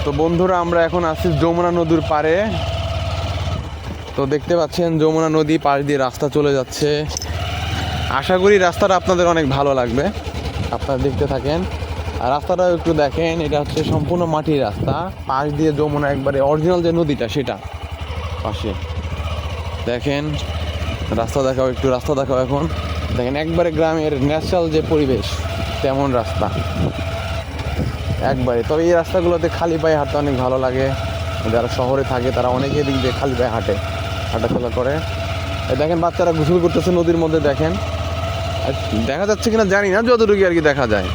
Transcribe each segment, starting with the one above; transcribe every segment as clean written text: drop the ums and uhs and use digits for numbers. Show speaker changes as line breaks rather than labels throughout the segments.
তো বন্ধুরা, আমরা এখন আছি যমুনা নদীর পাড়ে। তো দেখতে পাচ্ছেন যমুনা নদী পাশ দিয়ে রাস্তা চলে যাচ্ছে। আশা করি রাস্তাটা আপনাদের অনেক ভালো লাগবে, আপনারা দেখতে থাকেন। আর রাস্তাটাও একটু দেখেন, এটা হচ্ছে সম্পূর্ণ মাটির রাস্তা, পাশ দিয়ে যমুনা একবারে অরিজিনাল যে নদীটা সেটা পাশে। দেখেন রাস্তা দেখাও, একটু রাস্তা দেখাও। এখন দেখেন একবারে গ্রামের ন্যাচারাল যে পরিবেশ তেমন রাস্তা একবারে। তবে এই রাস্তাগুলোতে খালি পায়ে হাঁটতে অনেক ভালো লাগে। যারা শহরে থাকে তারা অনেকে দিক দিয়ে খালি পায়ে হাঁটাচলা করে। দেখেন বাচ্চারা গোসল করতেছে নদীর মধ্যে। দেখেন দেখা যাচ্ছে কিনা জানি না, যতটুকু আর কি দেখা যায়।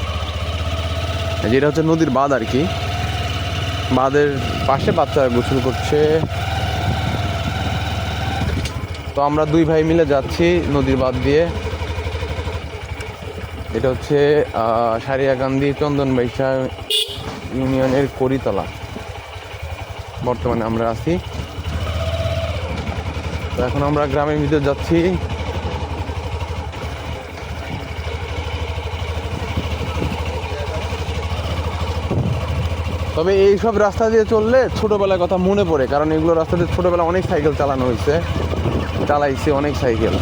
যেটা হচ্ছে নদীর বাঁধ আর কি, বাঁধের পাশে বাচ্চারা গোসল করছে। তো আমরা দুই ভাই মিলে যাচ্ছি নদীর বাঁধ দিয়ে। এটা হচ্ছে সারিয়াকান্দি চন্দনবাইশা ইউনিয়নের করিতলা বর্তমানে আমরা আছি। তো এখন আমরা গ্রামের ভিতর যাচ্ছি। তবে এইসব রাস্তা দিয়ে চললে ছোটোবেলার কথা মনে পড়ে, কারণ এগুলো রাস্তা দিয়ে ছোটোবেলা অনেক সাইকেল চালানো হয়েছে, চালাইছি অনেক সাইকেল।